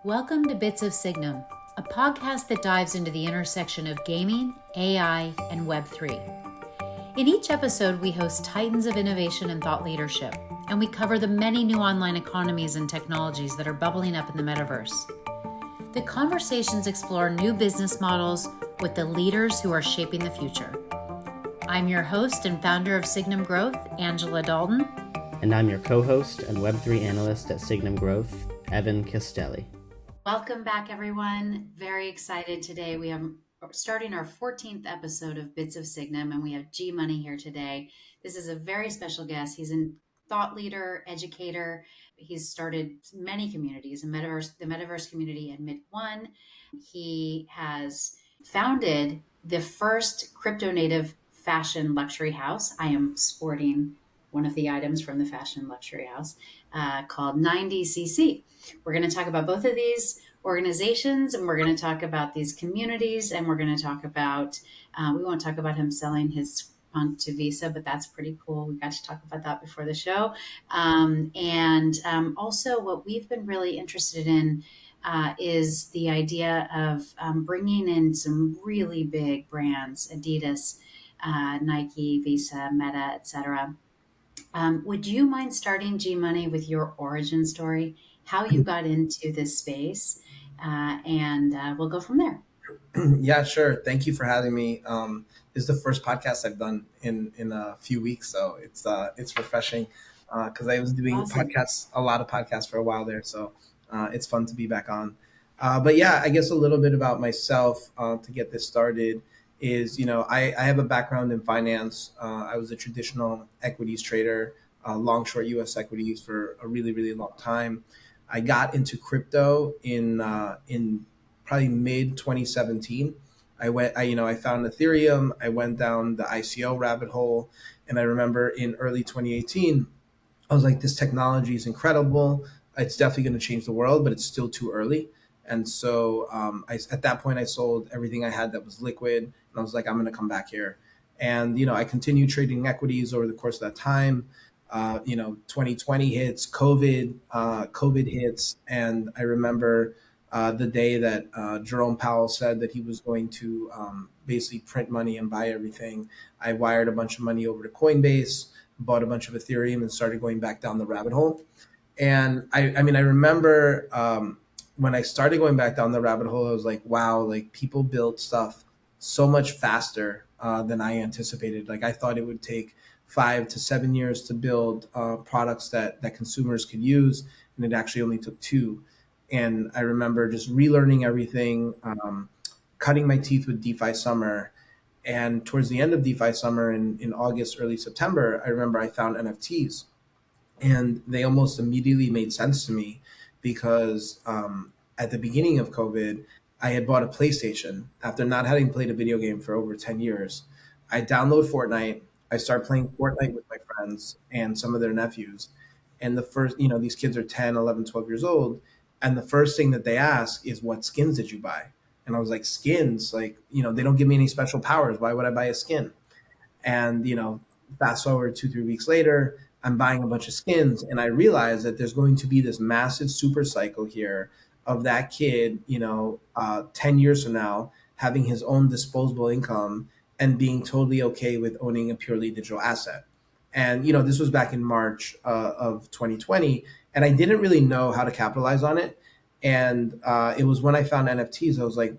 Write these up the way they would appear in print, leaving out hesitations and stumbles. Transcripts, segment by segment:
Welcome to Bits of Signum, a podcast that dives into the intersection of gaming, AI, and Web3. In each episode, we host titans of innovation and thought leadership, and we cover the many new online economies and technologies that are bubbling up in the metaverse. The conversations explore new business models with the leaders who are shaping the future. I'm your host and founder of Signum Growth, Angela Dalton. And I'm your co-host and Web3 analyst at Signum Growth, Evan Castelli. Welcome back, everyone. Very excited today. We are starting our 14th episode of Bits of Signum, and we have gmoney here today. This is a very special guest. He's a thought leader, educator. He's started many communities, the metaverse community admit one. He has founded the first crypto native fashion luxury house. I am sporting one of the items from the fashion luxury house called 90cc. We're going to talk about both of these organizations, and we're going to talk about these communities, and we're going to talk about, we won't talk about him selling his punk to Visa, but that's pretty cool. We got to talk about that before the show. Also what we've been really interested in is the idea of bringing in some really big brands, Adidas, Nike, Visa, Meta, etc. Would you mind starting gmoney with your origin story, how you got into this space, and we'll go from there. Yeah, sure. Thank you for having me. This is the first podcast I've done in a few weeks, so it's refreshing because I was doing Awesome. a lot of podcasts for a while there, so it's fun to be back on. But yeah, I guess a little bit about myself to get this started is, I have a background in finance. I was a traditional equities trader, long short U.S. equities for a really, really long time. I got into crypto in probably mid 2017. I found Ethereum. I went down the ICO rabbit hole, and I remember in early 2018, I was like, this technology is incredible. It's definitely going to change the world, but it's still too early. And so at that point, I sold everything I had that was liquid, and I was like, I'm going to come back here. And I continued trading equities over the course of that time. 2020 hits, COVID hits, and I remember the day that Jerome Powell said that he was going to basically print money and buy everything. I wired a bunch of money over to Coinbase, bought a bunch of Ethereum, and started going back down the rabbit hole. And I remember when I started going back down the rabbit hole, I was like, wow, like people build stuff so much faster than I anticipated. Like I thought it would take 5 to 7 years to build products that consumers could use, and it actually only took 2. And I remember just relearning everything, cutting my teeth with DeFi Summer. And towards the end of DeFi Summer in August, early September, I remember I found NFTs. And they almost immediately made sense to me because at the beginning of COVID, I had bought a PlayStation after not having played a video game for over 10 years. I download Fortnite. I start playing Fortnite with my friends and some of their nephews. And the first, these kids are 10, 11, 12 years old. And the first thing that they ask is, what skins did you buy? And I was like, skins? Like, they don't give me any special powers. Why would I buy a skin? And, fast forward 2-3 weeks later, I'm buying a bunch of skins. And I realize that there's going to be this massive super cycle here of that kid, 10 years from now, having his own disposable income and being totally okay with owning a purely digital asset. And, this was back in March of 2020. And I didn't really know how to capitalize on it. And it was when I found NFTs, I was like,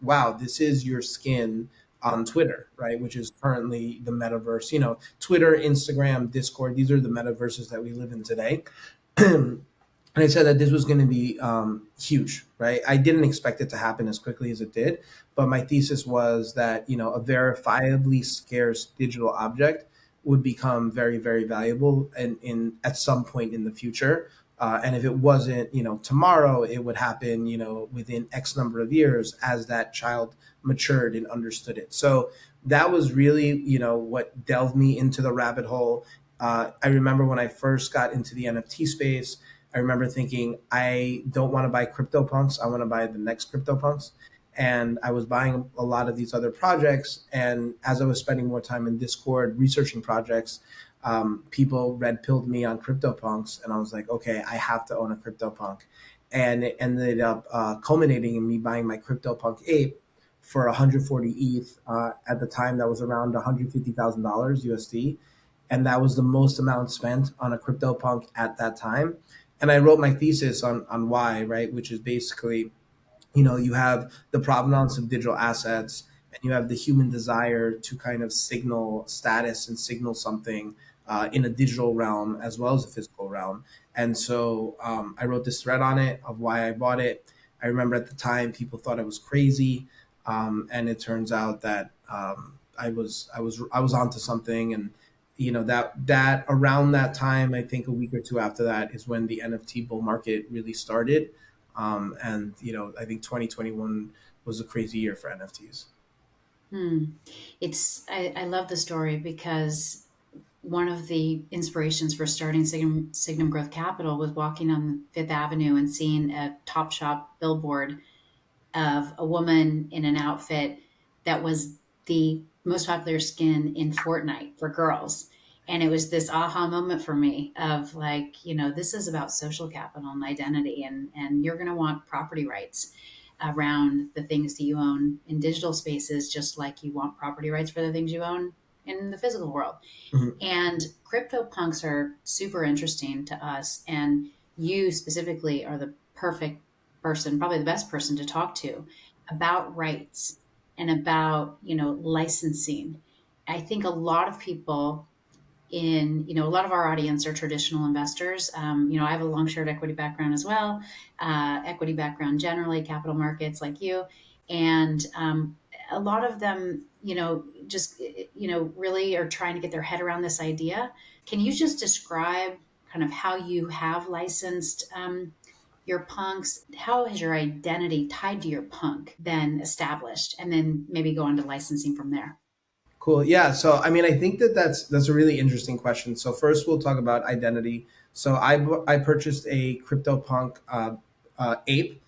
wow, this is your skin on Twitter, right? Which is currently the metaverse. Twitter, Instagram, Discord, these are the metaverses that we live in today. And I said that this was going to be huge, right? I didn't expect it to happen as quickly as it did. But my thesis was that, a verifiably scarce digital object would become very, very valuable in at some point in the future. And if it wasn't, tomorrow, it would happen, within X number of years as that child matured and understood it. So that was really, what delved me into the rabbit hole. I remember when I first got into the NFT space, I remember thinking, I don't want to buy CryptoPunks. I want to buy the next CryptoPunks. And I was buying a lot of these other projects. And as I was spending more time in Discord researching projects, people red pilled me on CryptoPunks. And I was like, okay, I have to own a CryptoPunk. and it ended up culminating in me buying my CryptoPunk ape for 140 ETH. At the time, that was around $150,000 USD, and that was the most amount spent on a CryptoPunk at that time. And I wrote my thesis on why, right, which is basically, you have the provenance of digital assets, and you have the human desire to kind of signal status and signal something in a digital realm as well as a physical realm. And so I wrote this thread on it of why I bought it. I remember at the time people thought I was crazy, and it turns out that I was onto something. And that around that time, I think a week or two after that is when the NFT bull market really started. And I think 2021 was a crazy year for NFTs. Hmm. I love the story because one of the inspirations for starting Signum Growth Capital was walking on Fifth Avenue and seeing a Top Shop billboard of a woman in an outfit that was the most popular skin in Fortnite for girls. And it was this aha moment for me of like, this is about social capital and identity, and you're going to want property rights around the things that you own in digital spaces, just like you want property rights for the things you own in the physical world. Mhm. And CryptoPunks are super interesting to us. And you specifically are the perfect person, probably the best person to talk to about rights and about, licensing. I think a lot of people a lot of our audience are traditional investors. I have a long shared equity background as well, equity background generally, capital markets like you. And a lot of them, just, really are trying to get their head around this idea. Can you just describe kind of how you have licensed your punks? How has your identity tied to your punk been established? And then maybe go on to licensing from there. Cool. Yeah. So, I mean, I think that's a really interesting question. So, first, we'll talk about identity. So, I purchased a CryptoPunk ape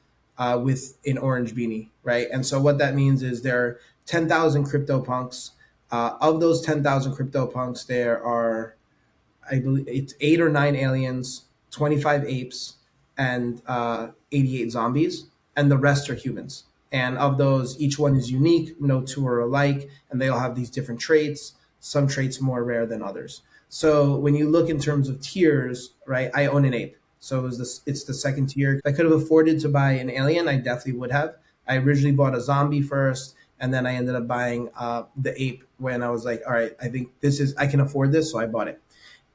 with an orange beanie, right? And so, what that means is there are 10,000 CryptoPunks. Of those 10,000 CryptoPunks, there are, I believe it's 8 or 9 aliens, 25 apes, and 88 zombies, and the rest are humans. And of those, each one is unique. No two are alike, and they all have these different traits. Some traits more rare than others. So when you look in terms of tiers, right? I own an ape, so it's the second tier. If I could have afforded to buy an alien, I definitely would have. I originally bought a zombie first, and then I ended up buying the ape when I was like, all right, I think I can afford this, so I bought it.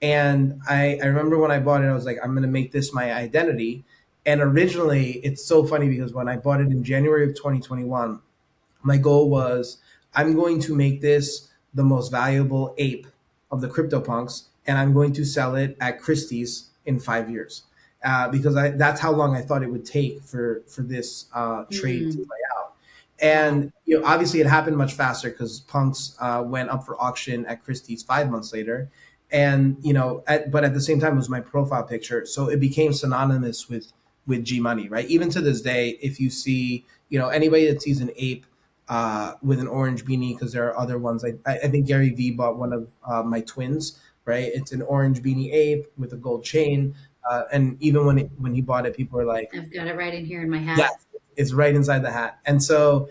And I remember when I bought it, I was like, I'm going to make this my identity. And originally, it's so funny because when I bought it in January of 2021, my goal was I'm going to make this the most valuable ape of the CryptoPunks, and I'm going to sell it at Christie's in 5 years. Because that's how long I thought it would take for this trade to Mm, play out. wow. And obviously, it happened much faster because Punks went up for auction at Christie's 5 months later, and but at the same time, it was my profile picture, so it became synonymous with G Money, right? Even to this day, if you see anybody that sees an ape with an orange beanie, because there are other ones. I think Gary Vee bought one of my twins, right? It's an orange beanie ape with a gold chain, and even when he bought it, people were like, I've got it right in here in my yes, hat. it's right inside the hat. And so,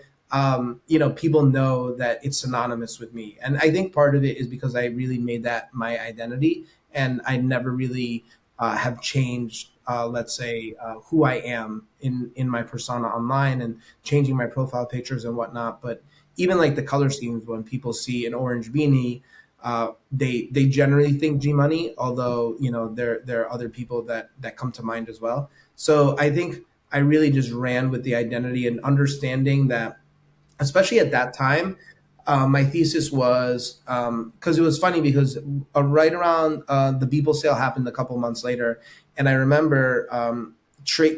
people know that it's synonymous with me. And I think part of it is because I really made that my identity, and I never really have changed, let's say, who I am in my persona online and changing my profile pictures and whatnot. But even like the color schemes, when people see an orange beanie, they generally think G Money, although there are other people that come to mind as well. So I think I really just ran with the identity and understanding that, especially at that time, my thesis was because it was funny because right around the Beeple sale happened a couple months later, and I remember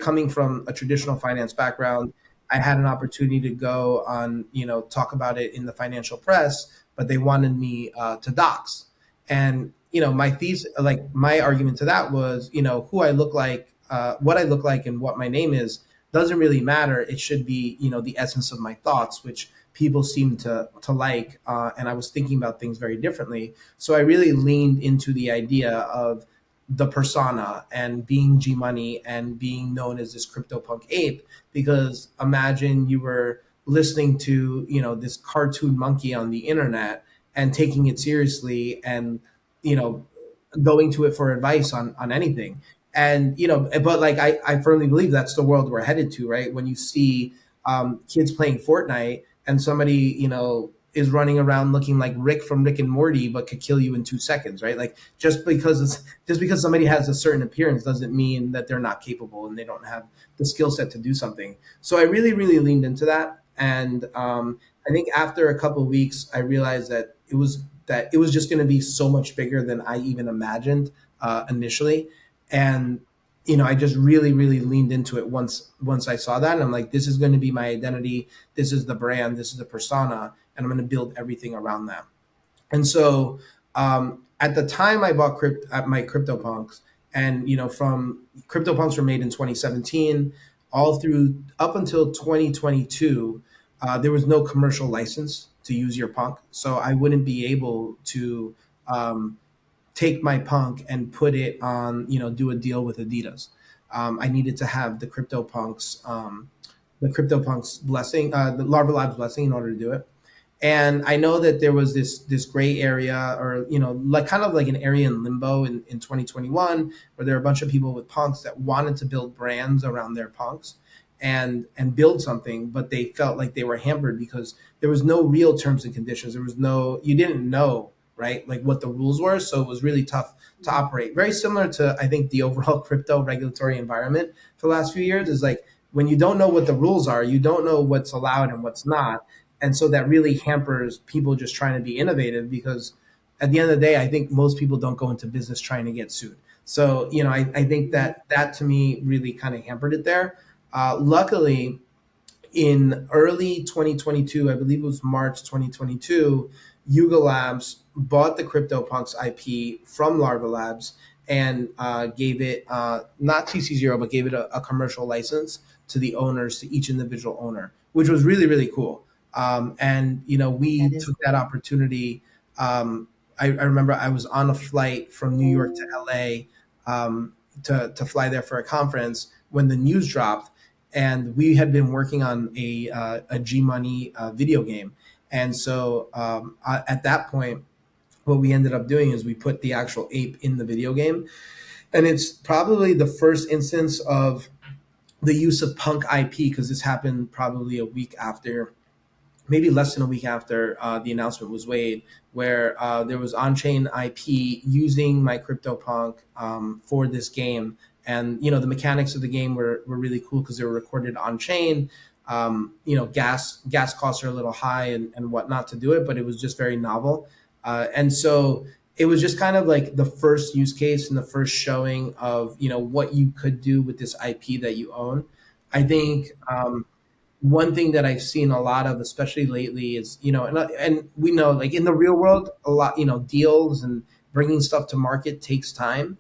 coming from a traditional finance background, I had an opportunity to go on, talk about it in the financial press, but they wanted me to dox, and my thesis, like my argument to that was, who I look like, what I look like, and what my name is doesn't really matter. It should be, the essence of my thoughts, which people seem to like. And I was thinking about things very differently. So I really leaned into the idea of the persona and being G Money and being known as this CryptoPunk ape. Because imagine you were listening to, this cartoon monkey on the internet and taking it seriously, and you know going to it for advice on anything. And but like I firmly believe that's the world we're headed to, right? When you see kids playing Fortnite and somebody is running around looking like Rick from Rick and Morty but could kill you in 2 seconds, right? Like just because somebody has a certain appearance doesn't mean that they're not capable and they don't have the skill set to do something. So I really really leaned into that. And I think after a couple of weeks I realized that it was just going to be so much bigger than I even imagined initially. And I just really really leaned into it once I saw that, and I'm like, this is going to be my identity, this is the brand, this is the persona, and I'm going to build everything around that. And so at the time I bought my CryptoPunks, and from CryptoPunks were made in 2017, all through up until 2022, there was no commercial license to use your punk, so I wouldn't be able to um, take my punk and put it on, do a deal with Adidas. I needed to have the CryptoPunks blessing, the Larva Labs blessing, in order to do it. And I know that there was this gray area, or like kind of like an area in limbo in 2021, where there were a bunch of people with punks that wanted to build brands around their punks and build something, but they felt like they were hampered because there was no real terms and conditions. There was no, you didn't know, right, like what the rules were, so it was really tough to operate. Very similar to, I think, the overall crypto regulatory environment for the last few years is like, when you don't know what the rules are, you don't know what's allowed and what's not. And so that really hampers people just trying to be innovative, because at the end of the day, I think most people don't go into business trying to get sued. So I think that to me really kind of hampered it there. Luckily, in early 2022, I believe it was March 2022, Yuga Labs bought the CryptoPunks IP from Larva Labs and gave it, not TC0, but gave it a commercial license to the owners, to each individual owner, which was really, really cool. And, That we is took that opportunity. I remember I was on a flight from New York to LA, to fly there for a conference when the news dropped, and we had been working on a G Money video game. And so at that point, what we ended up doing is we put the actual ape in the video game, and it's probably the first instance of the use of punk IP, because this happened probably a week after, maybe less than a week after the announcement was made, where there was on-chain IP using my CryptoPunk for this game. And the mechanics of the game were really cool because they were recorded on-chain. Gas costs are a little high and whatnot to do it, but it was just very novel. And so it was just kind of like the first use case and the first showing of what you could do with this IP that you own. I think one thing that I've seen a lot of, especially lately, is and we know, like, in the real world, a lot, deals and bringing stuff to market takes time,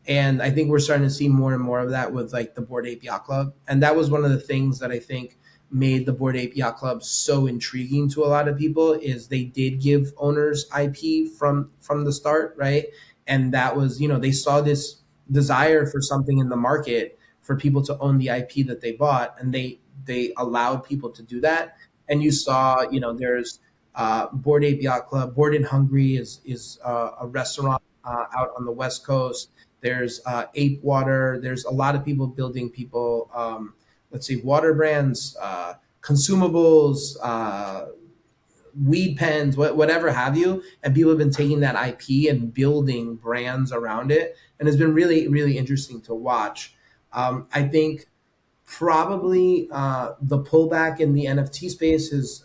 and I think we're starting to see more and more of that with like the Bored Ape Yacht Club, and that was one of the things that I think made the Bored Ape Yacht Club so intriguing to a lot of people, is they did give owners IP from the start, right? And that was, they saw this desire for something in the market for people to own the IP that they bought, and they allowed people to do that. And you saw, there's Bored Ape Yacht Club. Bored and Hungry is a restaurant out on the West Coast. There's Ape Water. There's a lot of people building let's see, water brands, consumables, weed pens, whatever have you. And people have been taking that IP and building brands around it. And it's been really, really interesting to watch. I think probably the pullback in the NFT space has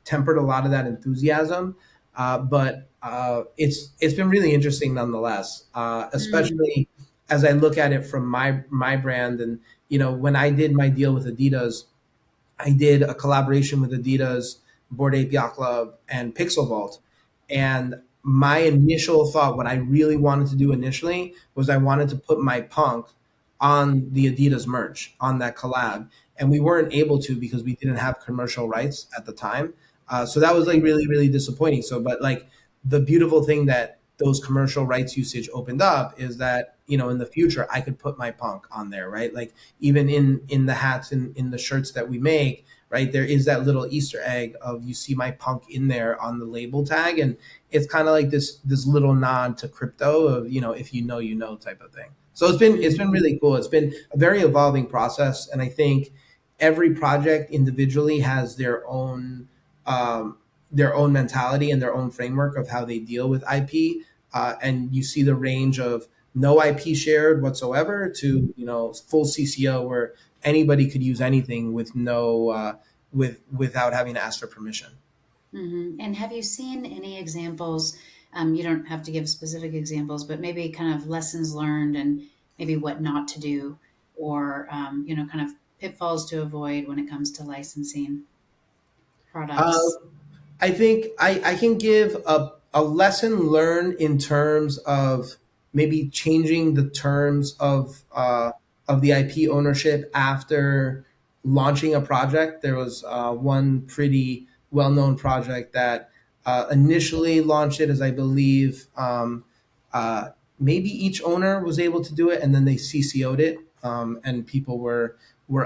tempered a lot of that enthusiasm, but it's been really interesting nonetheless, mm, especially as I look at it from my brand. And when I did my deal with Adidas, I did a collaboration with Adidas, Bored Ape Yacht Club, and Pixel Vault. And my initial thought, what I really wanted to do initially, was I wanted to put my punk on the Adidas merch on that collab. And we weren't able to because we didn't have commercial rights at the time. So that was like really, really disappointing. So, but like the beautiful thing that those commercial rights usage opened up is that, in the future I could put my punk on there, right? Like even in the hats and in the shirts that we make, right, there is that little Easter egg of you see my punk in there on the label tag, and it's kind of like this little nod to crypto of, if you know, type of thing. So it's been really cool. It's been a very evolving process, and I think every project individually has their own mentality and their own framework of how they deal with IP. And you see the range of no IP shared whatsoever to full CCO where anybody could use anything with no without having to ask for permission. And have you seen any examples? You don't have to give specific examples, but maybe kind of lessons learned and maybe what not to do, or kind of pitfalls to avoid when it comes to licensing Uh, products. I think I can give a lesson learned in terms of maybe changing the terms of the IP ownership after launching a project. There was one pretty well known project that initially launched it as, I believe, uh, maybe each owner was able to do it, and then they CCO'd it, and people were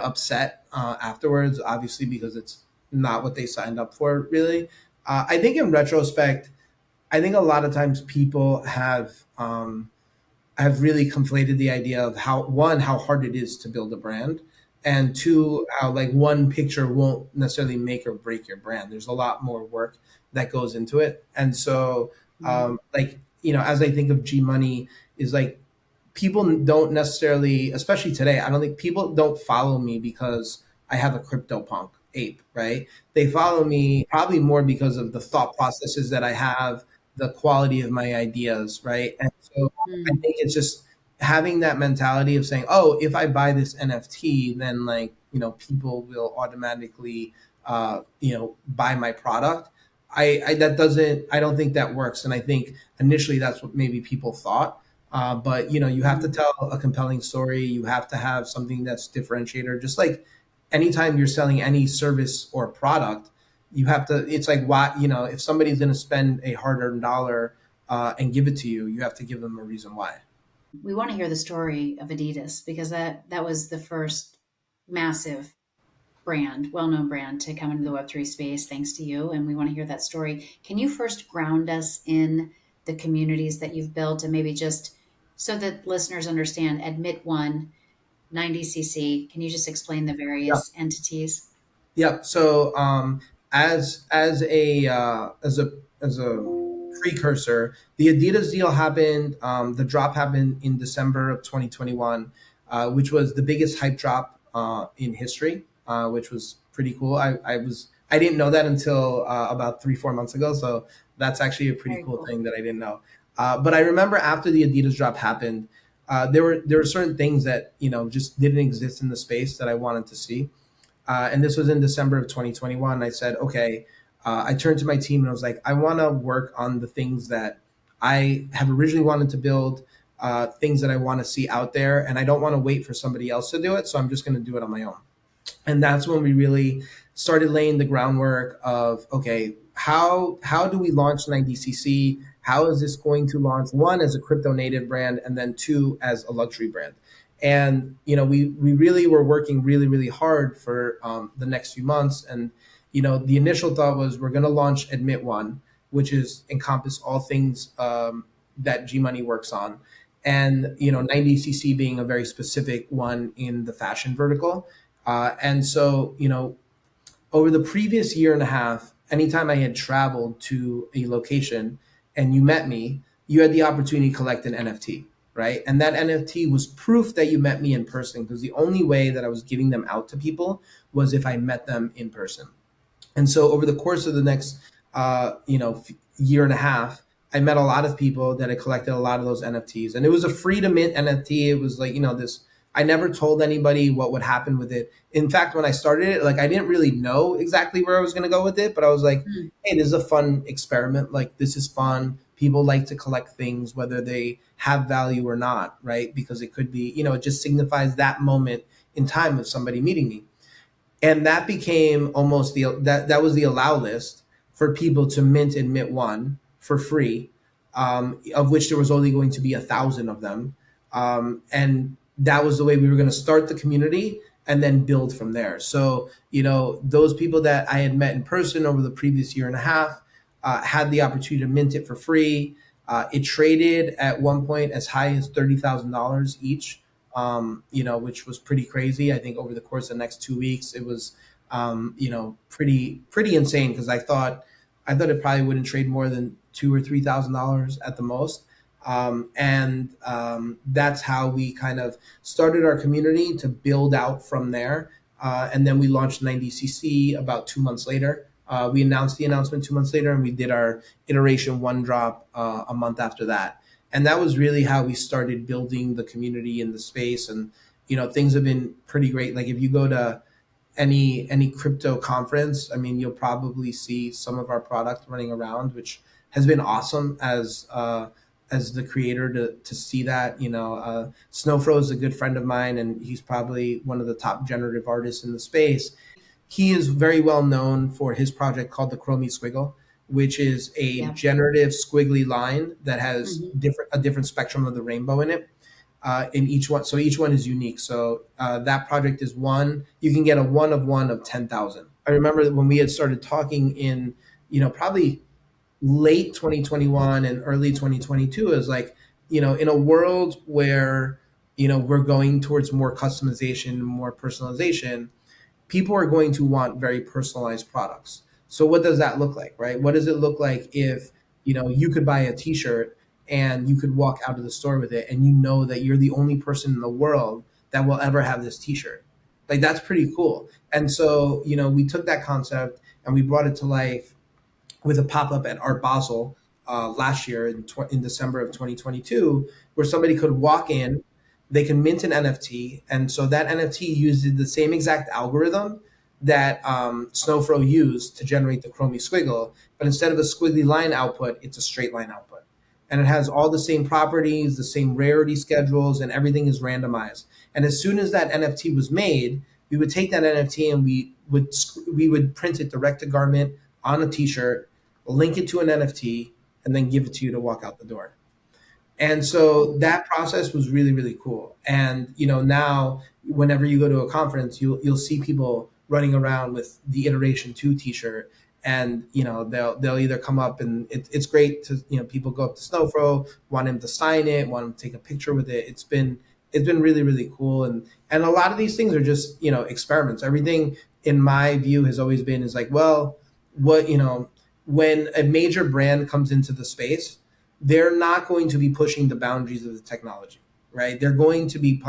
upset afterwards, obviously because it's not what they signed up for, really. I think in retrospect, I think a lot of times people have really conflated the idea of how hard it is to build a brand, and two, how like one picture won't necessarily make or break your brand. There's a lot more work that goes into it, and so Mm. as I think of G Money, is like people don't necessarily, especially today, I don't think people don't follow me because I have a CryptoPunk ape, right? They follow me probably more because of the thought processes that I have, the quality of my ideas, right? And so I Mm. think it's just having that mentality of saying, oh, if I buy this NFT, then like, people will automatically, buy my product. I don't think that works. And I think initially that's what maybe people thought, but you have to Mm. tell a compelling story. You have to have something that's differentiator. Just like anytime you're selling any service or product, you have to. It's like why if somebody's going to spend a hard-earned dollar and give it to you, you have to give them a reason why. We want to hear the story of Adidas because that was the first massive brand, well-known brand to come into the Web3 space thanks to you, and we want to hear that story. Can you first ground us in the communities that you've built, and maybe just so that listeners understand, admit one, 90cc, can you just explain the Yeah. various entities? Yep. So as a precursor, the Adidas deal happened. The drop happened in December of 2021, which was the biggest hype drop in history, which was pretty cool. I didn't know that until about 3 4 months ago. So that's actually a pretty Very cool cool. thing that I didn't know. But I remember after the Adidas drop happened, there were certain things that just didn't exist in the space that I wanted to see, and this was in December of 2021. I said, okay, I turned to my team and I was like, I want to work on the things that I have originally wanted to build, things that I want to see out there, and I don't want to wait for somebody else to do it. So I'm just going to do it on my own. And that's when we really started laying the groundwork of, okay, how do we launch 90cc? How is this going to launch, one as a crypto native brand, and then two as a luxury brand? And we really were working really really hard for the next few months. And the initial thought was we're going to launch Admit One, which is encompass all things that G Money works on, and 90cc being a very specific one in the fashion vertical. And so, over the previous year and a half, anytime I had traveled to a location and you met me, you had the opportunity to collect an NFT, right? And that NFT was proof that you met me in person, because the only way that I was giving them out to people was if I met them in person. And so over the course of the next, year and a half, I met a lot of people that had collected a lot of those NFTs, and it was a free to mint NFT. It was like this. I never told anybody what would happen with it. In fact, when I started it, like I didn't really know exactly where I was going to go with it, but I was like, Mm. "Hey, this is a fun experiment. Like this is fun. People like to collect things, whether they have value or not, right? Because it could be, it just signifies that moment in time of somebody meeting me." And that became that was the allow list for people to mint Admit One for free, of which there was only going to be 1,000 of them. And that was the way we were going to start the community and then build from there. So, those people that I had met in person over the previous year and a half had the opportunity to mint it for free. It traded at one point as high as $30,000 each, which was pretty crazy. I think over the course of the next 2 weeks, it was, pretty insane because I thought it probably wouldn't trade more than $2,000 or $3,000 at the most. And that's how we kind of started our community to build out from there. And then we launched 90cc about 2 months later. We announced the announcement 2 months later, and we did our iteration one drop a month after that. And that was really how we started building the community in the space. And things have been pretty great. Like if you go to any crypto conference, I mean, you'll probably see some of our product running around, which has been awesome as the creator to see that. Snowfro is a good friend of mine, and he's probably one of the top generative artists in the space. He is very well known for his project called the Chromie Squiggle, which is a Yeah. generative squiggly line that has Hmm. a different spectrum of the rainbow in it. In each one, so each one is unique. So that project is one. You can get a one of one of 10,000. I remember that when we had started talking in, probably late 2021 and early 2022, is like, in a world where we're going towards more customization, more personalization, people are going to want very personalized products. So what does that look like, right? What does it look like if, you could buy a t-shirt and you could walk out of the store with it and that you're the only person in the world that will ever have this t-shirt. Like that's pretty cool. And so, we took that concept and we brought it to life with a pop-up at Art Basel last year in December of 2022, where somebody could walk in, they can mint an NFT, and so that NFT uses the same exact algorithm that Snowfro used to generate the Chromie Squiggle, but instead of a squiggly line output, it's a straight line output. And it has all the same properties, the same rarity schedules, and everything is randomized. And as soon as that NFT was made, we would take that NFT and we would print it direct to garment on a T-shirt, link it to an NFT, and then give it to you to walk out the door. And so that process was really, really cool. And now whenever you go to a conference, you'll see people running around with the Iteration 2 T-shirt, and they'll either come up, and it's great to people go up to Snowfro, want him to sign it, want him to take a picture with it. It's been really, really cool. And a lot of these things are just experiments. Everything in my view has always been is like, well, what when a major brand comes into the space, they're not going to be pushing the boundaries of the technology, right? They're going to be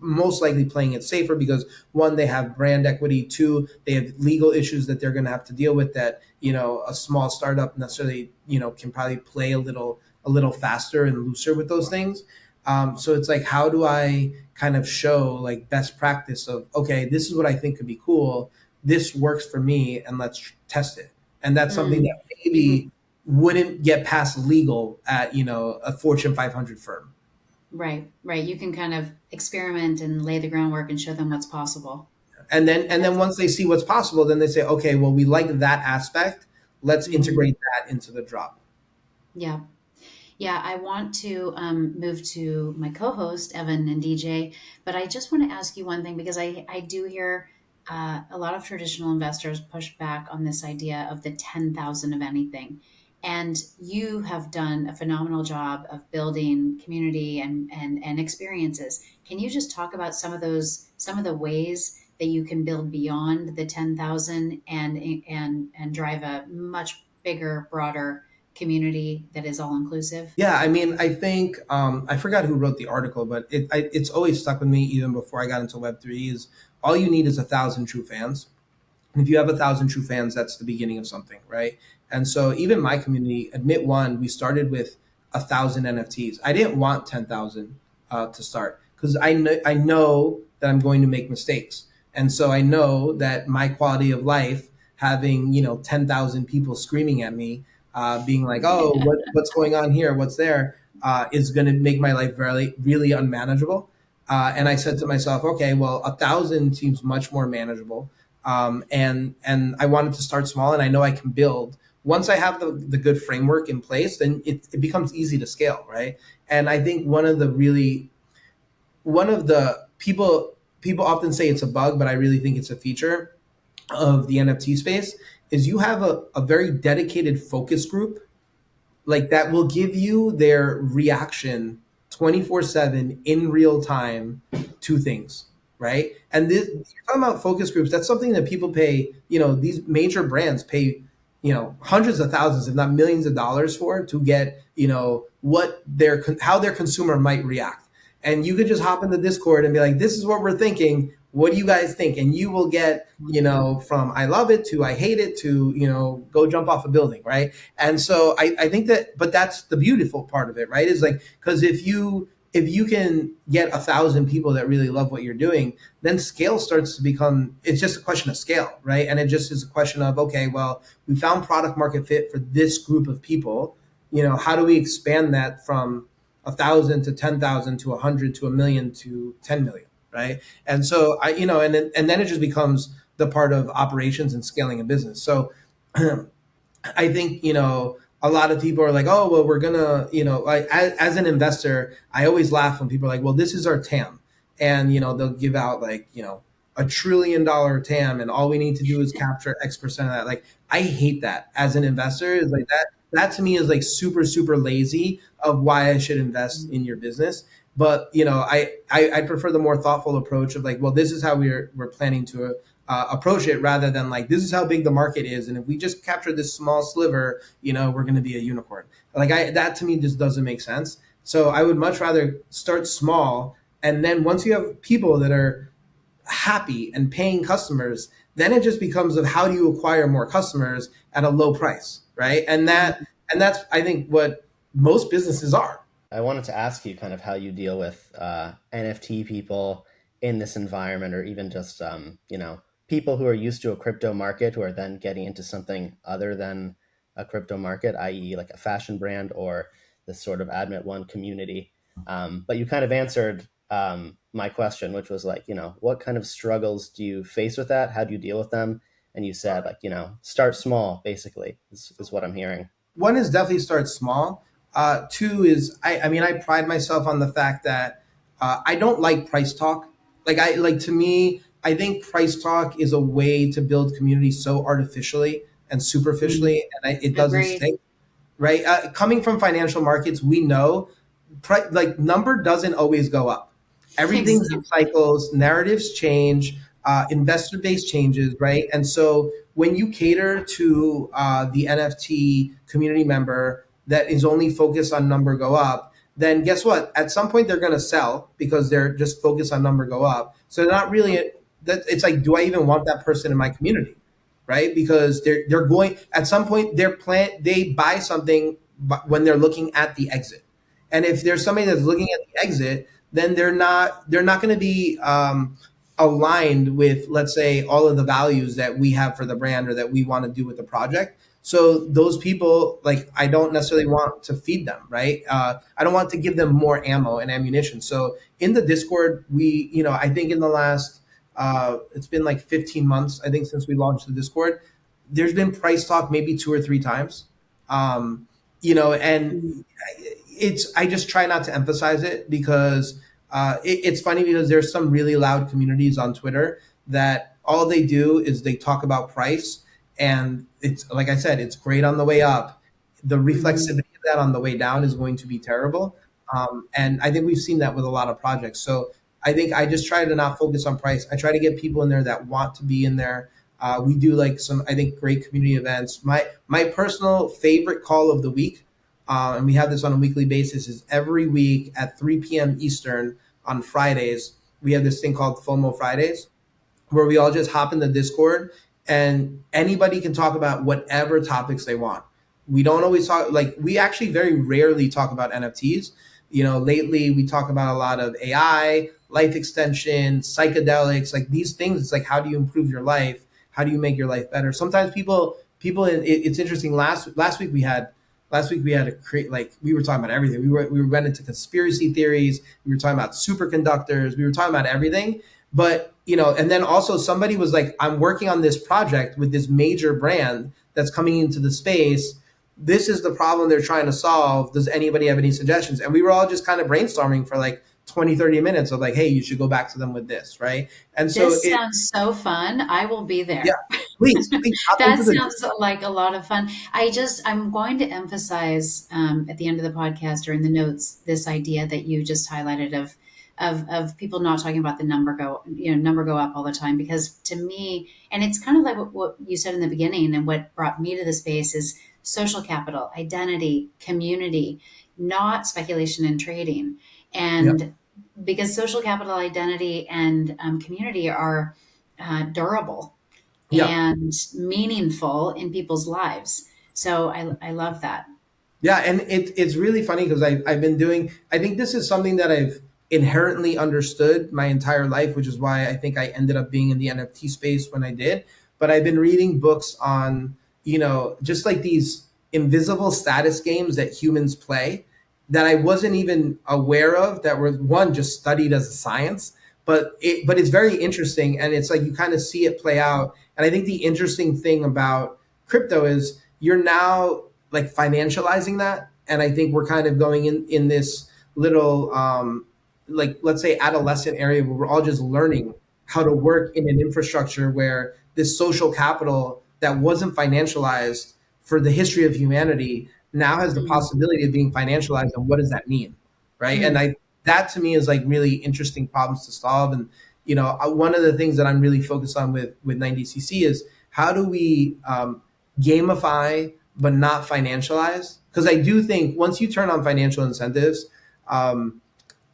most likely playing it safer because one, they have brand equity. Two, they have legal issues that they're going to have to deal with that a small startup necessarily can probably play a little faster and looser with those things. So it's like, how do I kind of show like best practice of, okay, this is what I think could be cool. This works for me, and let's test it. And that's something Mm. that maybe wouldn't get past legal at a Fortune 500 firm. Right, right. You can kind of experiment and lay the groundwork and show them what's possible. And then That's once they see what's possible, then they say, okay, well, we like that aspect. Let's mhm. integrate that into the drop. Yeah. Yeah, I want to move to my co-host Evan and DJ, but I just want to ask you one thing because I do hear a lot of traditional investors push back on this idea of the 10,000 of anything, and you have done a phenomenal job of building community and experiences. Can you just talk about some of the ways that you can build beyond the 10,000 and drive a much bigger, broader community that is all inclusive? Yeah, I mean, I think I forgot who wrote the article, but it's always stuck with me even before I got into Web3. Is all you need is 1,000 true fans. And if you have 1,000 true fans, that's the beginning of something, right? And so even my community, admit one, we started with 1,000 NFTs. I didn't want 10,000 to start because I know that I'm going to make mistakes, and so I know that my quality of life, having 10,000 people screaming at me, being like, "Oh, what's going on here? What's there?" Is going to make my life really, really unmanageable. And I said to myself, okay, well, 1,000 seems much more manageable, and I wanted to start small, and I know I can build once I have the good framework in place, then it becomes easy to scale, right? And I think one of the people often say it's a bug, but I really think it's a feature of the NFT space is you have a very dedicated focus group like that will give you their reaction 24/7 in real time to things, right? And this, you're talking about focus groups, that's something that people pay, these major brands pay, hundreds of thousands if not millions of dollars for, to get, what how their consumer might react. And you could just hop into Discord and be like, this is what we're thinking, what do you guys think? And you will get, from I love it to I hate it to, go jump off a building, right? And so I think that, but that's the beautiful part of it, right? Is like, because if you can get 1,000 people that really love what you're doing, then scale starts to become, it's just a question of scale, right? And it just is a question of, okay, well, we found product market fit for this group of people. How do we expand that from 1,000 to 10,000 to 100 to 1,000,000 to 10 million, right? And so and then it just becomes the part of operations and scaling a business. So I think, a lot of people are like, oh, well, we're gonna, like as an investor, I always laugh when people are like, well, this is our TAM. And, they'll give out like, $1 trillion TAM and all we need to do is capture X% of that. Like, I hate that as an investor. Is like that to me is like super, super lazy of why I should invest in your business. But, I prefer the more thoughtful approach of like, well, this is how we're planning to approach it, rather than like, this is how big the market is, and if we just capture this small sliver, we're going to be a unicorn. Like, that to me just doesn't make sense. So I would much rather start small, and then once you have people that are happy and paying customers, then it just becomes of how do you acquire more customers at a low price, right? And that's I think what most businesses are. I wanted to ask you kind of how you deal with NFT people in this environment, or even just people who are used to a crypto market who are then getting into something other than a crypto market, i.e., like a fashion brand or this sort of Admit One community. But you kind of answered my question, which was like, what kind of struggles do you face with that? How do you deal with them? And you said like, start small, basically, is what I'm hearing. One is definitely start small. Two is I pride myself on the fact that I don't like price talk. To me, I think price talk is a way to build community so artificially and superficially, and it doesn't Agreed. stay, right? Coming from financial markets, we know number doesn't always go up. Everything's in cycles, narratives change, investor base changes, right? And so when you cater to the NFT community member that is only focused on number go up, then guess what? At some point they're going to sell because they're just focused on number go up. So they're not really that. It's like, do I even want that person in my community, right? Because they're going at some point they buy something when they're looking at the exit, and if there's somebody that's looking at the exit, then they're not going to be aligned with, let's say, all of the values that we have for the brand or that we want to do with the project. So those people, like, I don't necessarily want to feed them, right? I don't want to give them more ammo and ammunition. So in the Discord, I think in the last, it's been like 15 months, I think, since we launched the Discord, there's been price talk maybe 2 or 3 times. And I just try not to emphasize it because it's funny because there's some really loud communities on Twitter that all they do is they talk about price, and it's like I said, it's great on the way up. The reflexivity of that on the way down is going to be terrible, and I think we've seen that with a lot of projects. So I think I just try to not focus on price. I try to get people in there that want to be in there. We do like some, I think, great community events. My personal favorite call of the week, and we have this on a weekly basis, is every week at 3 p.m. Eastern on Fridays. We have this thing called FOMO Fridays, where we all just hop in the Discord and anybody can talk about whatever topics they want. We don't always talk, like, we actually very rarely talk about NFTs. Lately we talk about a lot of AI, life extension, psychedelics, like these things. It's like, how do you improve your life? How do you make your life better? Sometimes it's interesting. Last week we had a create, like, we were talking about everything. We went into conspiracy theories. We were talking about superconductors. We were talking about everything. But and then also somebody was like, I'm working on this project with this major brand that's coming into the space. This is the problem they're trying to solve. Does anybody have any suggestions? And we were all just kind of brainstorming for like 20, 30 minutes of like, hey, you should go back to them with this, right? And so This sounds so fun. I will be yeah, there. please hop That into the sounds like a lot of fun. I'm going to emphasize at the end of the podcast or in the notes this idea that you just highlighted of people not talking about the number go up all the time, because to me, and it's kind of like what you said in the beginning, and what brought me to the space is social capital, identity, community, not speculation and trading. yeah, And because social capital, identity, and community are durable yeah. and meaningful in people's lives. So I love that. Yeah, and it's really funny because I've been doing, I think this is something that I've inherently understood my entire life, which is why I think I ended up being in the NFT space when I did. But I've been reading books on, just like these invisible status games that humans play that I wasn't even aware of, that were one just studied as a science. But it's very interesting, and it's like you kind of see it play out. And I think the interesting thing about crypto is you're now like financializing that, and I think we're kind of going in this little like, let's say, adolescent area where we're all just learning how to work in an infrastructure where this social capital that wasn't financialized for the history of humanity now has the Mm, possibility of being financialized. And what does that mean, right? And mm, I that to me is like really interesting problems to solve. And one of the things that I'm really focused on with 90cc is how do we gamify but not financialize? Because I do think once you turn on financial incentives, um,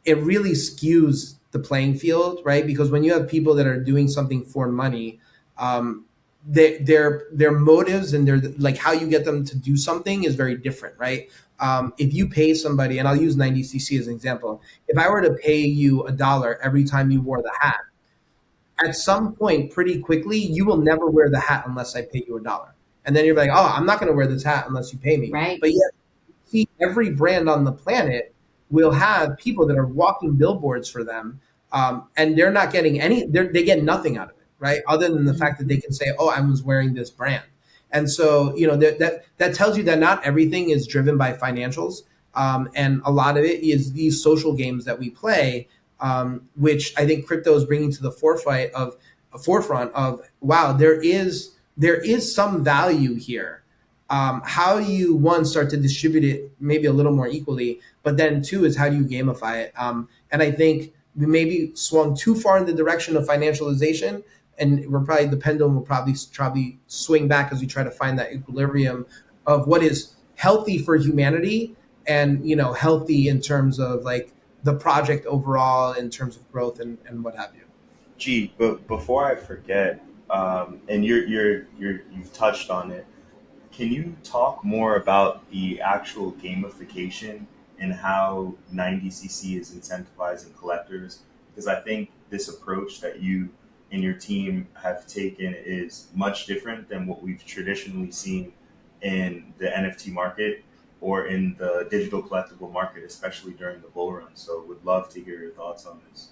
it really skews the playing field, right? Because when you have people that are doing something for money, um, their motives and their, like, how you get them to do something is very different, right? If you pay somebody, and I'll use 90cc as an example, if I were to pay you $1 every time you wore the hat, at some point, pretty quickly, you will never wear the hat unless I pay you $1. And then you're like, oh, I'm not going to wear this hat unless you pay me. right. But yet, see, every brand on the planet will have people that are walking billboards for them, and they're not getting they get nothing out of it, right? Other than the fact that they Mhm. can say, oh, I was wearing this brand. And so, that tells you that not everything is driven by financials. And a lot of it is these social games that we play, which I think crypto is bringing to the forefront of, wow, there is some value here. How do you, one, start to distribute it maybe a little more equally, but then two is how do you gamify it? And I think we maybe swung too far in the direction of financialization, and the pendulum will probably swing back as we try to find that equilibrium of what is healthy for humanity, and healthy in terms of like the project overall, in terms of growth and what have you. Gee, but before I forget, and you've touched on it. Can you talk more about the actual gamification and how 90cc is incentivizing collectors? Because I think this approach that you and your team have taken is much different than what we've traditionally seen in the NFT market or in the digital collectible market, especially during the bull run. So would love to hear your thoughts on this.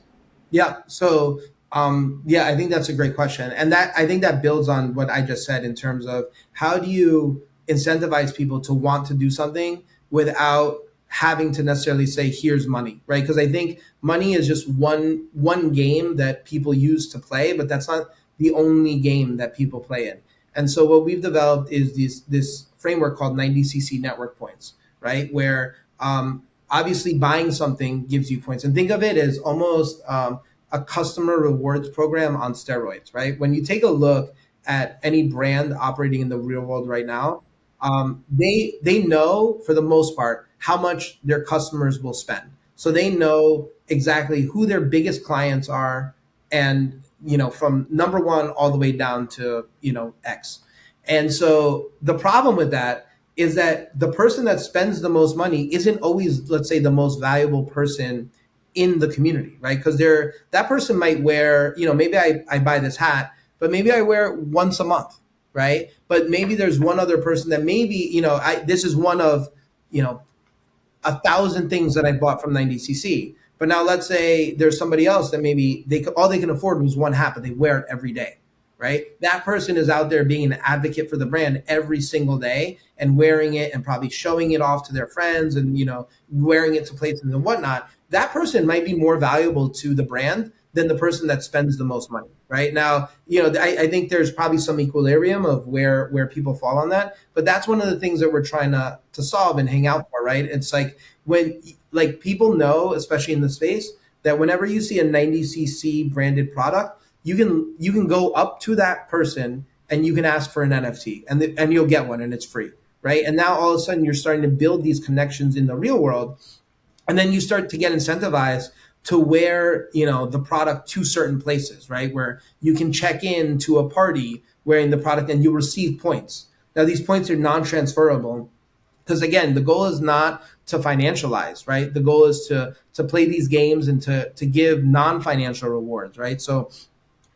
Yeah. So, yeah, I think that's a great question, and that I think that builds on what I just said in terms of how do you incentivize people to want to do something without having to necessarily say, "Here's money," right? Because I think money is just one game that people use to play, but that's not the only game that people play in. And so, what we've developed is this framework called 90cc network points, right? Where obviously buying something gives you points, and think of it as almost a customer rewards program on steroids, right? When you take a look at any brand operating in the real world right now, they know for the most part how much their customers will spend, so they know exactly who their biggest clients are, and from number one all the way down to X. And so the problem with that is that the person that spends the most money isn't always, let's say, the most valuable person in the community, right? Because that person might wear, maybe I buy this hat, but maybe I wear it once a month, right? But maybe there's one other person that maybe, this is one of, 1,000 things that I bought from 90cc. But now let's say there's somebody else that maybe all they can afford was one hat, but they wear it every day, right? That person is out there being an advocate for the brand every single day and wearing it and probably showing it off to their friends and, wearing it to places and whatnot. That person might be more valuable to the brand than the person that spends the most money, right? Now, I think there's probably some equilibrium of where people fall on that, but that's one of the things that we're trying to solve and hang out for, right? It's like when like people know, especially in the space, that whenever you see a 90cc branded product, you can go up to that person and you can ask for an NFT and you'll get one and it's free, right? And now all of a sudden you're starting to build these connections in the real world, and then you start to get incentivized to wear the product to certain places, right, where you can check in to a party wearing the product and you receive points. Now these points are non-transferable because again the goal is not to financialize, right? The goal is to play these games and to give non-financial rewards, right? So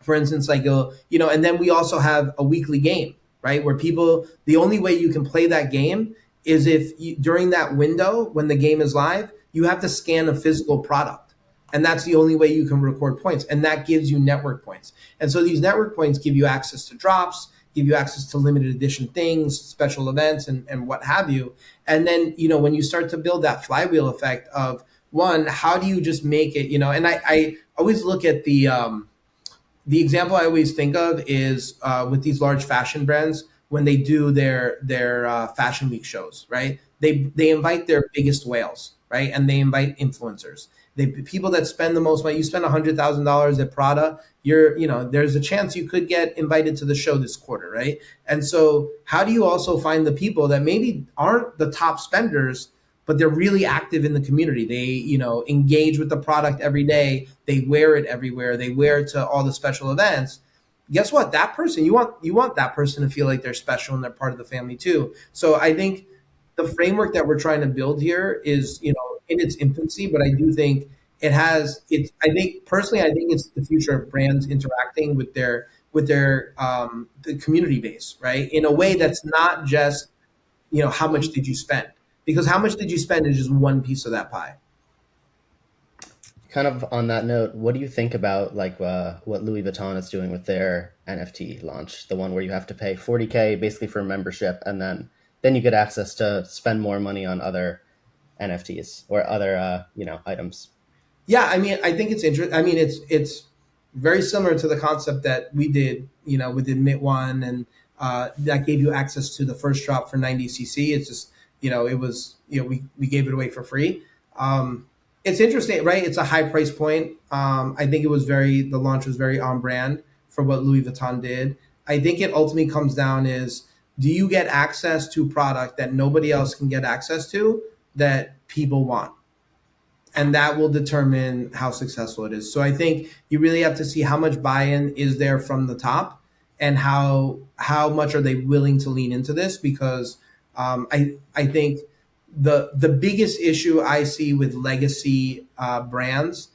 for instance, like and then we also have a weekly game, right, where the only way you can play that game is if during that window when the game is live, you have to scan a physical product, and that's the only way you can record points, and that gives you network points. And so these network points give you access to drops, give you access to limited edition things, special events, and what have you. And then when you start to build that flywheel effect of one, how do you just make it, and I always look at the example I always think of is with these large fashion brands when they do their fashion week shows, right? They invite their biggest whales, right, and they invite influencers. People that spend the most money. You spend $100,000 at Prada, there's a chance you could get invited to the show this quarter, right? And so, how do you also find the people that maybe aren't the top spenders, but they're really active in the community? They, engage with the product every day. They wear it everywhere. They wear it to all the special events. Guess what? That person, you want that person to feel like they're special and they're part of the family too. So I think the framework that we're trying to build here is, in its infancy, but I do think I think personally, I think it's the future of brands interacting with their the community base, right? In a way that's not just, how much did you spend? Because how much did you spend is just one piece of that pie. Kind of on that note, what do you think about like what Louis Vuitton is doing with their NFT launch, the one where you have to pay 40K basically for a membership, and then you get access to spend more money on other NFTs or other items? Yeah, I mean, I think it's interesting. I mean, it's very similar to the concept that we did, with Admit One, and that gave you access to the first drop for 90cc. It's just, it was, we gave it away for free. It's interesting, right? It's a high price point. I think the launch was very on brand for what Louis Vuitton did. I think it ultimately comes down is, do you get access to product that nobody else can get access to that people want? And that will determine how successful it is. So I think you really have to see how much buy-in is there from the top, and how much are they willing to lean into this, because I think the biggest issue I see with legacy brands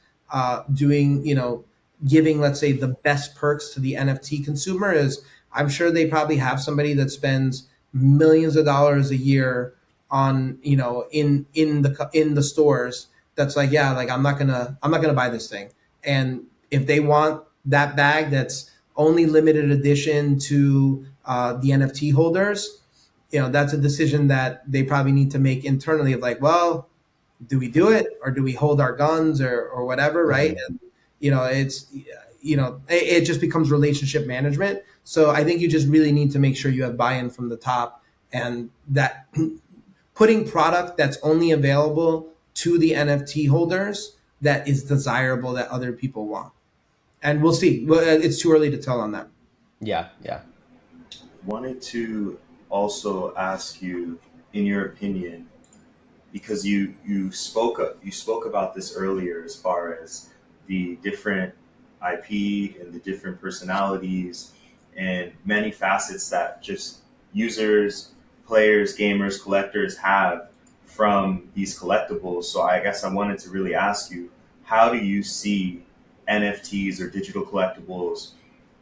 doing, giving, let's say, the best perks to the NFT consumer is, I'm sure they probably have somebody that spends millions of dollars a year on, in the stores, that's like, yeah, like I'm not gonna buy this thing. And if they want that bag that's only limited edition to the NFT holders, that's a decision that they probably need to make internally of like, well, do we do it or do we hold our guns or whatever, right? Mm-hmm. And it's it just becomes relationship management. So I think you just really need to make sure you have buy-in from the top, and that putting product that's only available to the NFT holders that is desirable, that other people want. And we'll see. Well, it's too early to tell on that. Yeah, yeah. Wanted to also ask you, in your opinion, because you spoke about this earlier as far as the different IP and the different personalities and many facets that just users, players, gamers, collectors have from these collectibles. So I guess I wanted to really ask you, how do you see NFTs or digital collectibles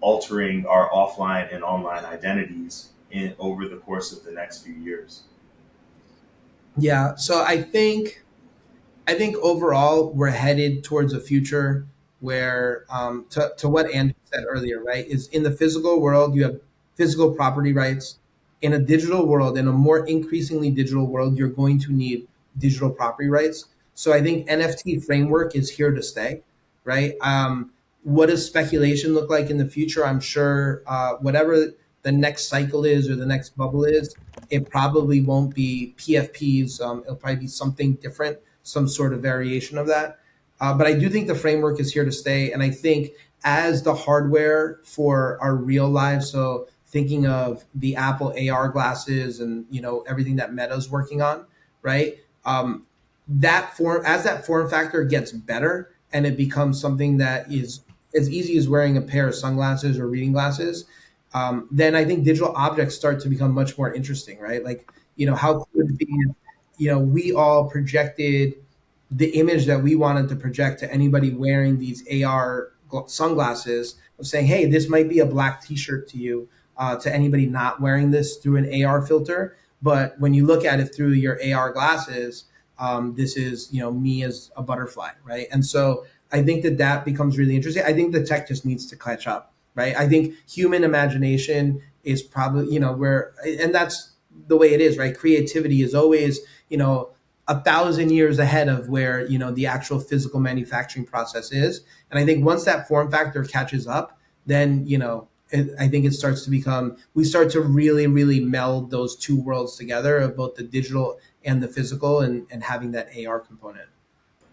altering our offline and online identities over the course of the next few years? Yeah. So I think overall we're headed towards a future where to what Angie said earlier, right, is in the physical world, you have physical property rights. In a digital world, in a more increasingly digital world, you're going to need digital property rights. So I think NFT framework is here to stay, right? What does speculation look like in the future? I'm sure whatever the next cycle is or the next bubble is, it probably won't be PFPs. It'll probably be something different, some sort of variation of that. But I do think the framework is here to stay. And I think as the hardware for our real lives, so thinking of the Apple AR glasses and everything that Meta's working on, right? That form factor gets better and it becomes something that is as easy as wearing a pair of sunglasses or reading glasses, then I think digital objects start to become much more interesting, right? Like, how could it be, we all projected the image that we wanted to project to anybody wearing these AR sunglasses of saying, hey, this might be a black t-shirt to you, to anybody not wearing this through an AR filter. But when you look at it through your AR glasses, this is, me as a butterfly, right? And so I think that becomes really interesting. I think the tech just needs to catch up, right? I think human imagination is probably, and that's the way it is, right? Creativity is always, 1,000 years ahead of where, the actual physical manufacturing process is. And I think once that form factor catches up, then, I think it starts to become, we start to really, really meld those two worlds together of both the digital and the physical and having that AR component.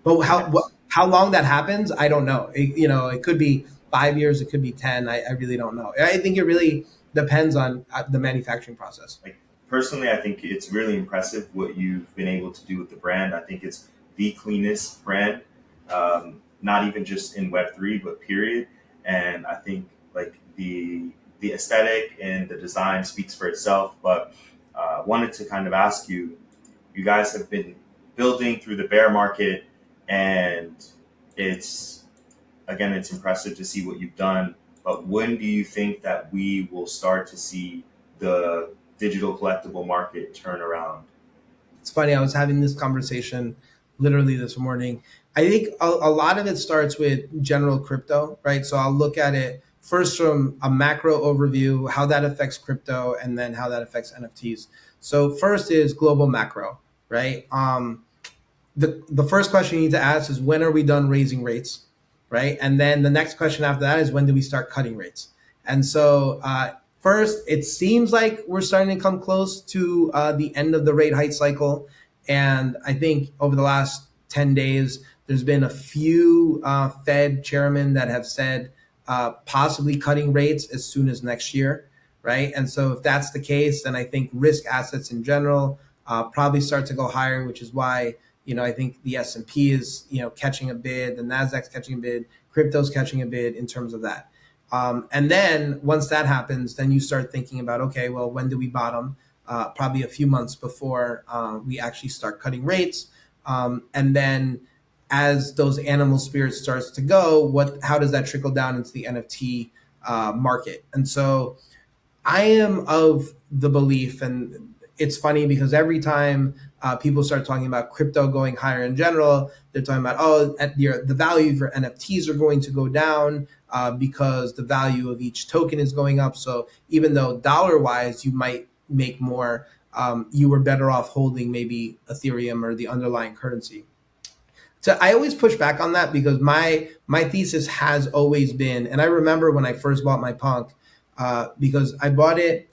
But Yes. how long that happens, I don't know. It could be 5 years, it could be 10. I really don't know. I think it really depends on the manufacturing process. Like personally, I think it's really impressive what you've been able to do with the brand. I think it's the cleanest brand, not even just in Web3, but period. And I think like the aesthetic and the design speaks for itself. But wanted to kind of ask you, you guys have been building through the bear market, and it's it's impressive to see what you've done. But when do you think that we will start to see the digital collectible market turn around? It's funny. I was having this conversation literally this morning. I think a lot of it starts with general crypto, right? So I'll look at it first from a macro overview, how that affects crypto, and then how that affects NFTs. So first is global macro, right? The first question you need to ask is, when are we done raising rates, right? And then the next question after that is, when do we start cutting rates? And so first, it seems like we're starting to come close to the end of the rate hike cycle. And I think over the last 10 days, there's been a few Fed chairmen that have said possibly cutting rates as soon as next year, right? And so if that's the case, then I think risk assets in general probably start to go higher, which is why I think the S&P is catching a bid, the Nasdaq's catching a bid, crypto's catching a bid in terms of that. And then once that happens, then you start thinking about, okay, well, when do we bottom? Probably a few months before we actually start cutting rates. And then as those animal spirits starts to go, how does that trickle down into the NFT market? And so I am of the belief, and it's funny because every time people start talking about crypto going higher in general, they're talking about, the value for NFTs are going to go down because the value of each token is going up. So even though dollar-wise you might make more, you were better off holding maybe Ethereum or the underlying currency. So I always push back on that because my thesis has always been, and I remember when I first bought my punk, because I bought it,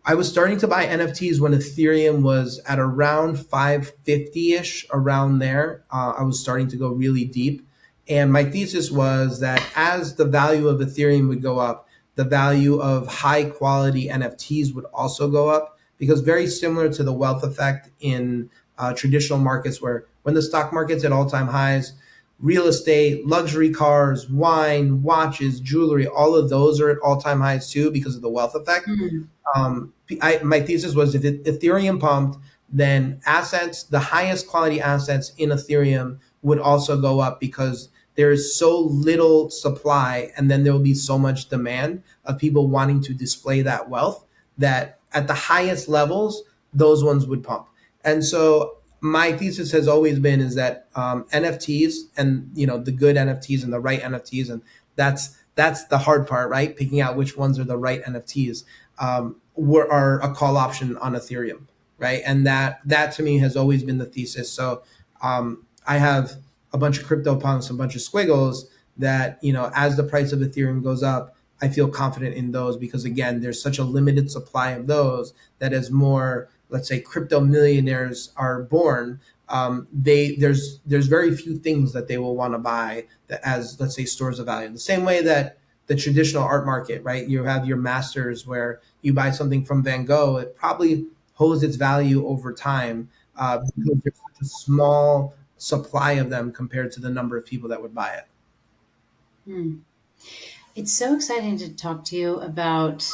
I was starting to buy NFTs when Ethereum was at around 550-ish, around there. I was starting to go really deep. And my thesis was that as the value of Ethereum would go up, the value of high quality NFTs would also go up, because very similar to the wealth effect in traditional markets, where when the stock market's at all-time highs, real estate, luxury cars, wine, watches, jewelry, all of those are at all-time highs too because of the wealth effect. My thesis was, if Ethereum pumped, then the highest quality assets in Ethereum would also go up, because there is so little supply, and then there will be so much demand of people wanting to display that wealth, that at the highest levels, those ones would pump. And so my thesis has always been is that NFTs and the good NFTs and the right NFTs, and that's the hard part, right? Picking out which ones are the right NFTs are a call option on Ethereum, right? And that to me has always been the thesis. So I have a bunch of CryptoPunks, a bunch of squiggles that as the price of Ethereum goes up, I feel confident in those because again, there's such a limited supply of those that as more, let's say, crypto millionaires are born, there's very few things that they will want to buy that as, let's say, stores of value. The same way that the traditional art market, right? You have your masters where you buy something from Van Gogh, it probably holds its value over time because there's such a small supply of them compared to the number of people that would buy it. Hmm. It's so exciting to talk to you about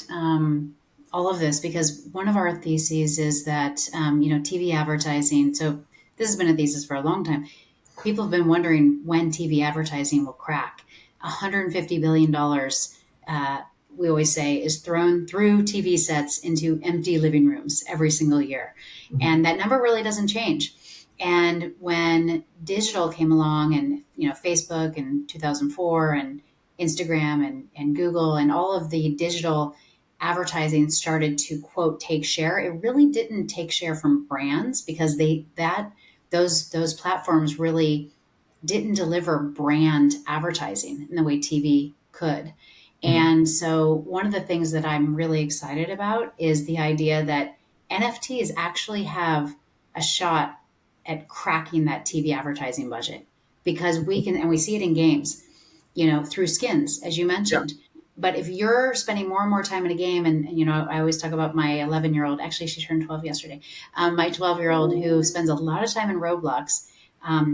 all of this because one of our theses is that TV advertising. So this has been a thesis for a long time. People have been wondering when TV advertising will crack. $150 billion, we always say, is thrown through TV sets into empty living rooms every single year, and that number really doesn't change. And when digital came along, and Facebook in 2004, and Instagram and Google and all of the digital advertising started to quote take share, it really didn't take share from brands because those platforms really didn't deliver brand advertising in the way TV could. Mhm. And so one of the things that I'm really excited about is the idea that NFTs actually have a shot at cracking that TV advertising budget because we can, and we see it in games, through skins, as you Yeah. mentioned. But if you're spending more and more time in a game, and I always talk about my 11-year-old, actually, she turned 12 yesterday, my 12-year-old who spends a lot of time in Roblox.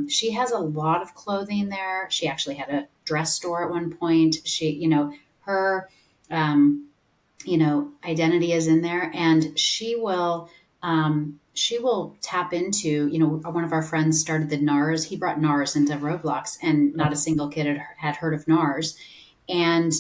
She has a lot of clothing there. She actually had a dress store at one point. Her, um, identity is in there, and she will tap into, one of our friends started the NARS. He brought NARS into Roblox, and not a single kid had heard of NARS. And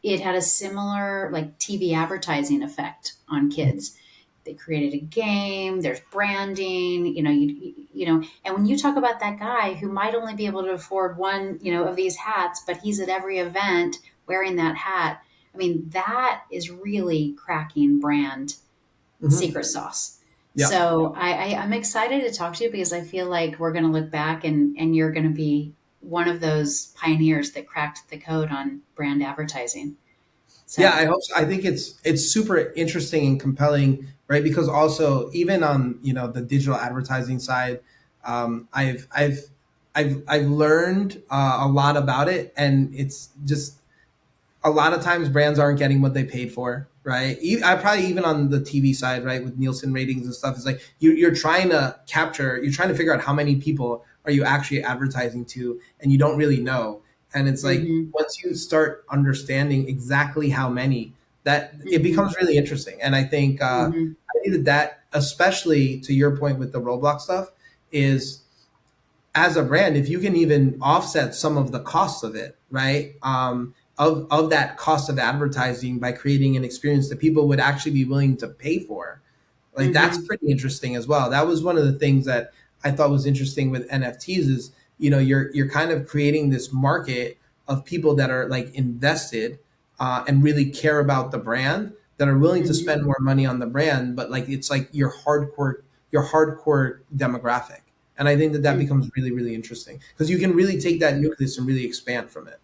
it had a similar like TV advertising effect on kids. They created a game, there's branding, and when you talk about that guy who might only be able to afford one, of these hats, but he's at every event wearing that hat. I mean, that is really cracking brand Mhm. secret sauce. Yeah. So I'm excited to talk to you because I feel like we're going to look back and you're going to be one of those pioneers that cracked the code on brand advertising. Yeah, So, I hope so. I think it's super interesting and compelling, right? Because also even on the digital advertising side, I've learned a lot about it, and it's just a lot of times brands aren't getting what they paid for, right? I probably even on the TV side, right, with Nielsen ratings and stuff, it's like you're trying to capture, you're trying to figure out how many people are you actually advertising to, and you don't really know. And it's like mm-hmm, once you start understanding exactly how many, that it mm-hmm, becomes really interesting. And mm-hmm, I think that especially to your point with the Roblox stuff is as a brand, if you can even offset some of the costs of it, right? Of that cost of advertising by creating an experience that people would actually be willing to pay for, like that's mm-hmm, pretty interesting as well. That was one of the things that I thought was interesting with NFTs is you're kind of creating this market of people that are like invested and really care about the brand that are willing to mm-hmm, spend more money on the brand, but like it's like your hardcore demographic. And I think that mm-hmm. becomes really, really interesting because you can really take that nucleus and really expand from it.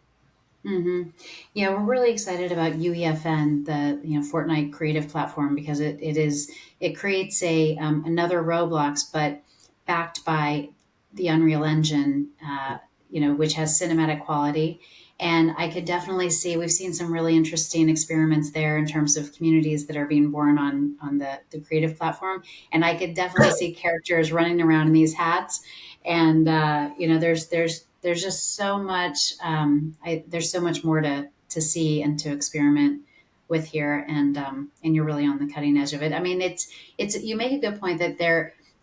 Mm-hmm. Yeah, we're really excited about UEFN, the Fortnite creative platform, because it creates another Roblox, but backed by the Unreal Engine, which has cinematic quality. And I could definitely see we've seen some really interesting experiments there in terms of communities that are being born on the creative platform. And I could definitely see characters running around in these hats, and there's just so much there's so much more to see and to experiment with here, and you're really on the cutting edge of it. I mean, it's you make a good point that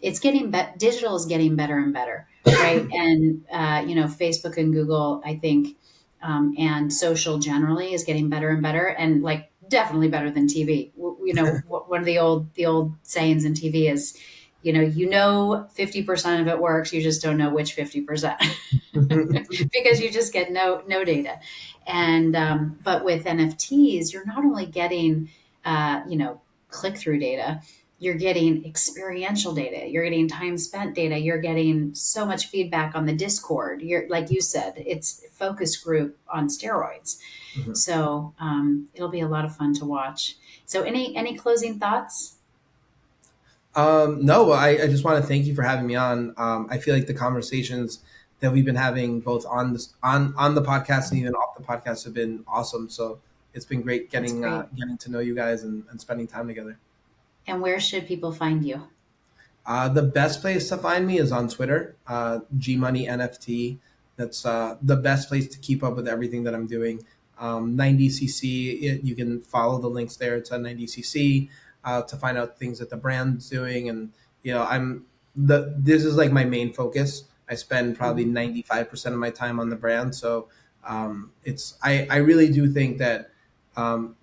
it's getting digital is getting better and better, right? And Facebook and Google, I think, and social generally is getting better and better, and like definitely better than TV. One of the old sayings in TV is you know 50% of it works, you just don't know which 50%. Because you just get no data. And but with NFTs, you're not only getting click-through data, you're getting experiential data, you're getting time spent data, you're getting so much feedback on the Discord. You're, like you said, it's focus group on steroids. Mhm. So it'll be a lot of fun to watch. So any closing thoughts? No, I just want to thank you for having me on. I feel like the conversations that we've been having both on the podcast and even off the podcast have been awesome. So it's been great That's great. getting to know you guys and spending time together. And where should people find you? The best place to find me is on Twitter, gmoney NFT. That's the best place to keep up with everything that I'm doing. 90cc, you can follow the links there to 90cc to find out things that the brand's doing. And this is like my main focus. I spend probably Mhm. 95% of my time on the brand. So I really do think that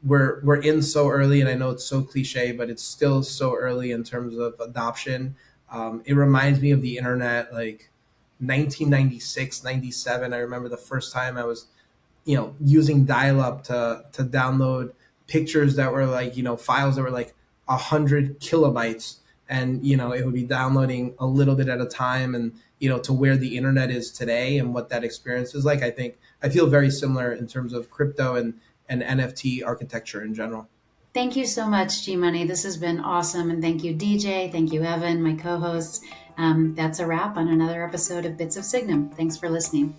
we're in so early, and I know it's so cliche, but it's still so early in terms of adoption. It reminds me of the internet, like 1996, 97. I remember the first time I was, using dial-up to download pictures that were like, files that were like 100 kilobytes, and it would be downloading a little bit at a time, and to where the internet is today and what that experience is like. I feel very similar in terms of crypto and NFT architecture in general. Thank you so much, G Money. This has been awesome. And thank you, DJ. Thank you, Evan, my co hosts. That's a wrap on another episode of Bits of Signum. Thanks for listening.